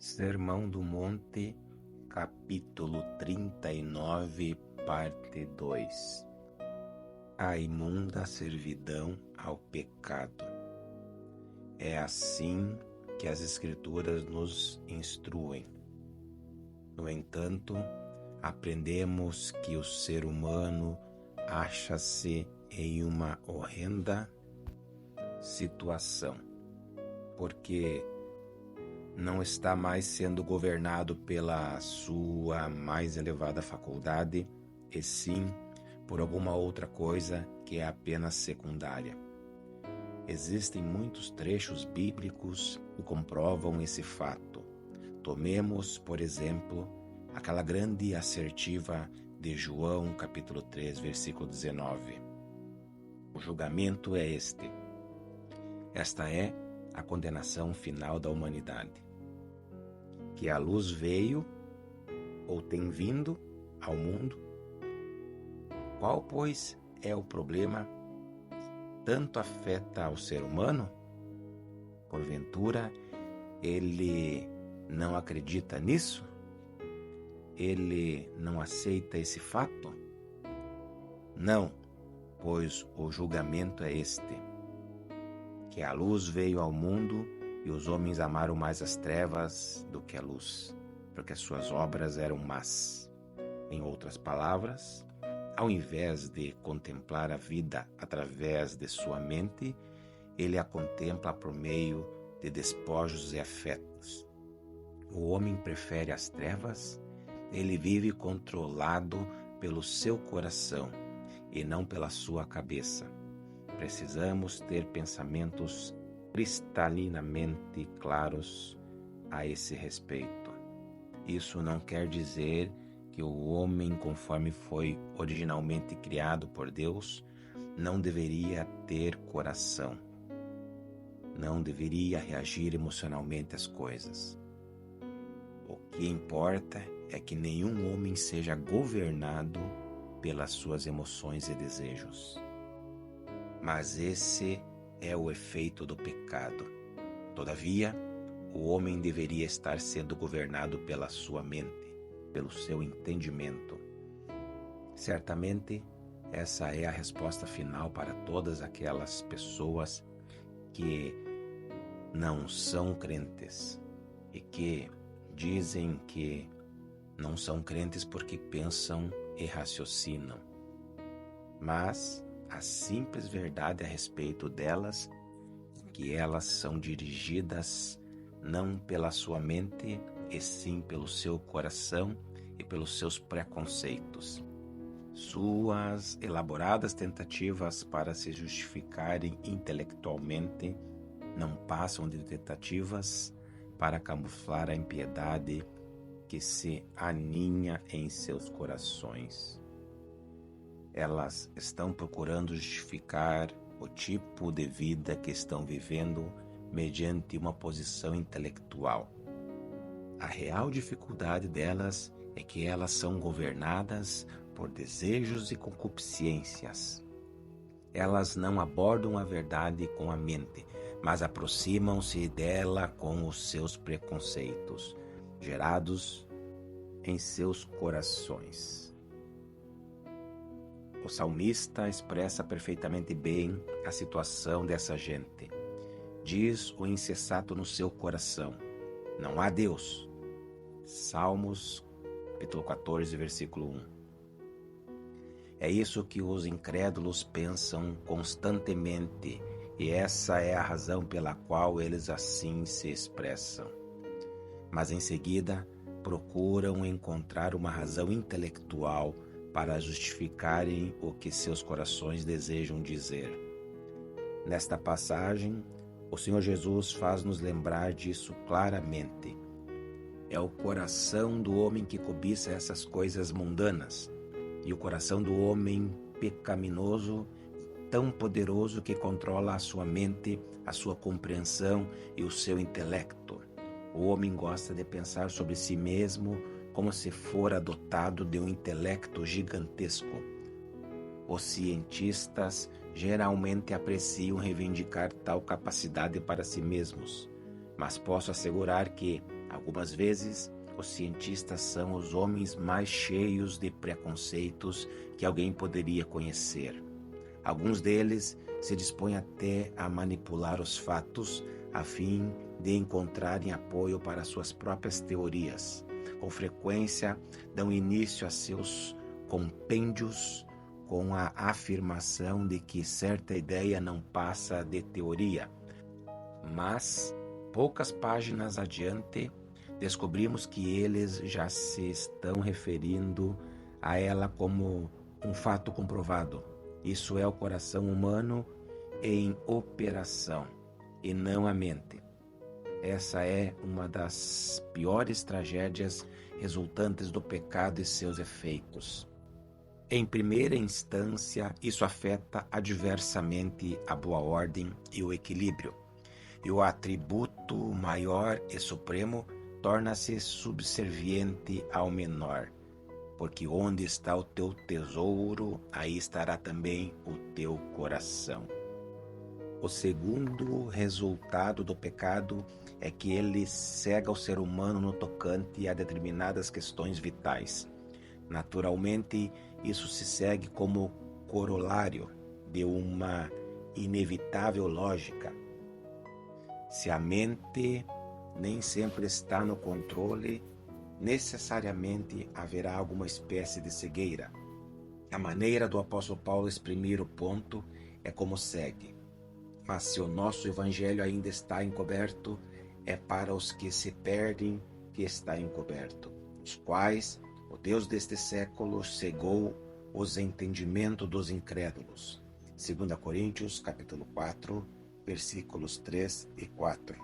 Sermão do Monte, capítulo 39, parte 2. A imunda servidão ao pecado. É assim que as Escrituras nos instruem. No entanto, aprendemos que o ser humano acha-se em uma horrenda situação, porque não está mais sendo governado pela sua mais elevada faculdade, e sim por alguma outra coisa que é apenas secundária. Existem muitos trechos bíblicos que comprovam esse fato. Tomemos, por exemplo, aquela grande e assertiva de João, capítulo 3, versículo 19. O julgamento é este. Esta é a condenação final da humanidade, que a luz veio ou tem vindo ao mundo. Qual, pois, é o problema tanto afeta ao ser humano? Porventura, ele não acredita nisso? Ele não aceita esse fato? Não, pois o julgamento é este, que a luz veio ao mundo e os homens amaram mais as trevas do que a luz, porque as suas obras eram más. Em outras palavras, ao invés de contemplar a vida através de sua mente, ele a contempla por meio de despojos e afetos. O homem prefere as trevas, ele vive controlado pelo seu coração e não pela sua cabeça. Precisamos ter pensamentos cristalinamente claros a esse respeito. Isso não quer dizer que o homem, conforme foi originalmente criado por Deus, não deveria ter coração, não deveria reagir emocionalmente às coisas. O que importa é que nenhum homem seja governado pelas suas emoções e desejos. Mas esse é o efeito do pecado. Todavia, o homem deveria estar sendo governado pela sua mente, pelo seu entendimento. Certamente, essa é a resposta final para todas aquelas pessoas que não são crentes e que dizem que não são crentes porque pensam e raciocinam. Mas a simples verdade a respeito delas é que elas são dirigidas não pela sua mente, e sim pelo seu coração e pelos seus preconceitos. Suas elaboradas tentativas para se justificarem intelectualmente não passam de tentativas para camuflar a impiedade que se aninha em seus corações. Elas estão procurando justificar o tipo de vida que estão vivendo mediante uma posição intelectual. A real dificuldade delas é que elas são governadas por desejos e concupiscências. Elas não abordam a verdade com a mente, mas aproximam-se dela com os seus preconceitos, gerados em seus corações. O salmista expressa perfeitamente bem a situação dessa gente. Diz o insensato no seu coração: não há Deus. Salmos, capítulo 14, versículo 1. É isso que os incrédulos pensam constantemente, e essa é a razão pela qual eles assim se expressam. Mas em seguida, procuram encontrar uma razão intelectual para justificarem o que seus corações desejam dizer. Nesta passagem, o Senhor Jesus faz-nos lembrar disso claramente. É o coração do homem que cobiça essas coisas mundanas, e o coração do homem pecaminoso, tão poderoso que controla a sua mente, a sua compreensão e o seu intelecto. O homem gosta de pensar sobre si mesmo como se fora dotado de um intelecto gigantesco. Os cientistas geralmente apreciam reivindicar tal capacidade para si mesmos, mas posso assegurar que, Algumas vezes, os cientistas são os homens mais cheios de preconceitos que alguém poderia conhecer. Alguns deles se dispõem até a manipular os fatos a fim de encontrarem apoio para suas próprias teorias. Com frequência, dão início a seus compêndios com a afirmação de que certa ideia não passa de teoria. Mas, poucas páginas adiante, descobrimos que eles já se estão referindo a ela como um fato comprovado. Isso é o coração humano em operação, e não a mente. Essa é uma das piores tragédias resultantes do pecado e seus efeitos. Em primeira instância, isso afeta adversamente a boa ordem e o equilíbrio, e o atributo maior e supremo torna-se subserviente ao menor, porque onde está o teu tesouro, aí estará também o teu coração. O segundo resultado do pecado é que ele cega o ser humano no tocante a determinadas questões vitais. Naturalmente, isso se segue como corolário de uma inevitável lógica. Se a mente nem sempre está no controle, necessariamente haverá alguma espécie de cegueira. A maneira do apóstolo Paulo exprimir o ponto é como segue: mas se o nosso evangelho ainda está encoberto, é para os que se perdem que está encoberto, os quais o Deus deste século cegou os entendimentos dos incrédulos. 2 Coríntios, capítulo 4, versículos 3 e 4.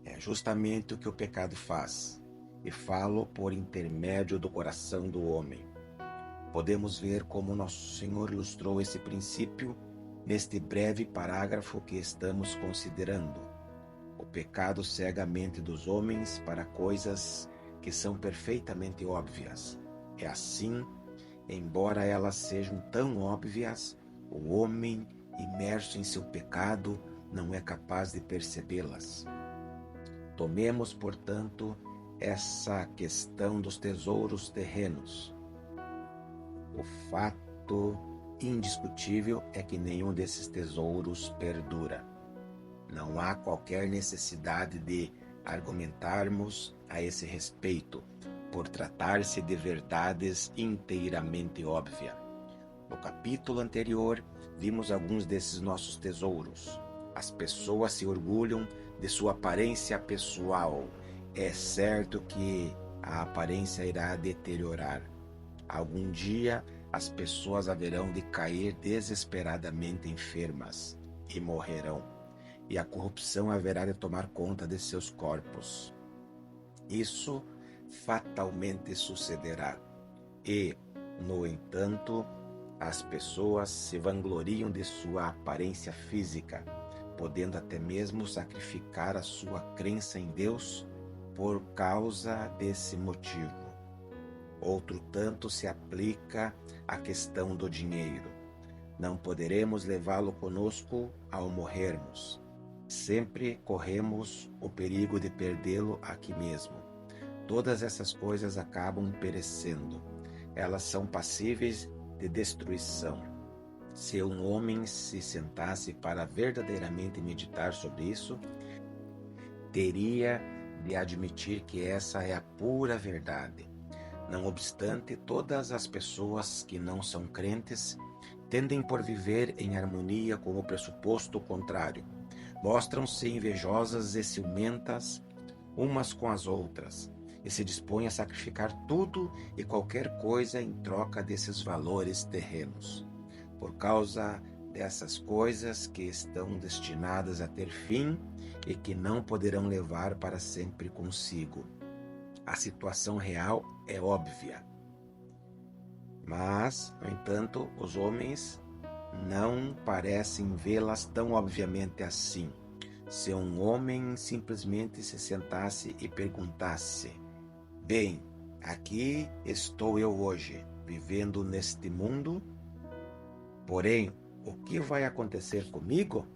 É justamente o que o pecado faz, e falo por intermédio do coração do homem. Podemos ver como nosso Senhor ilustrou esse princípio neste breve parágrafo que estamos considerando. O pecado cega a mente dos homens para coisas que são perfeitamente óbvias. É assim, embora elas sejam tão óbvias, o homem, imerso em seu pecado, não é capaz de percebê-las. Tomemos, portanto, essa questão dos tesouros terrenos. O fato indiscutível é que nenhum desses tesouros perdura. Não há qualquer necessidade de argumentarmos a esse respeito, por tratar-se de verdades inteiramente óbvias. No capítulo anterior, vimos alguns desses nossos tesouros. As pessoas se orgulham de sua aparência pessoal. É certo que a aparência irá deteriorar. Algum dia, as pessoas haverão de cair desesperadamente enfermas e morrerão, e a corrupção haverá de tomar conta de seus corpos. Isso fatalmente sucederá. E, no entanto, as pessoas se vangloriam de sua aparência física, podendo até mesmo sacrificar a sua crença em Deus por causa desse motivo. Outro tanto se aplica à questão do dinheiro. Não poderemos levá-lo conosco ao morrermos. Sempre corremos o perigo de perdê-lo aqui mesmo. Todas essas coisas acabam perecendo. Elas são passíveis de destruição. Se um homem se sentasse para verdadeiramente meditar sobre isso, teria de admitir que essa é a pura verdade. Não obstante, todas as pessoas que não são crentes tendem por viver em harmonia com o pressuposto contrário. Mostram-se invejosas e ciumentas umas com as outras, e se dispõem a sacrificar tudo e qualquer coisa em troca desses valores terrenos. Por causa dessas coisas que estão destinadas a ter fim e que não poderão levar para sempre consigo. A situação real é óbvia. Mas, no entanto, os homens não parecem vê-las tão obviamente assim. Se um homem simplesmente se sentasse e perguntasse: bem, aqui estou eu hoje, vivendo neste mundo, porém, o que vai acontecer comigo?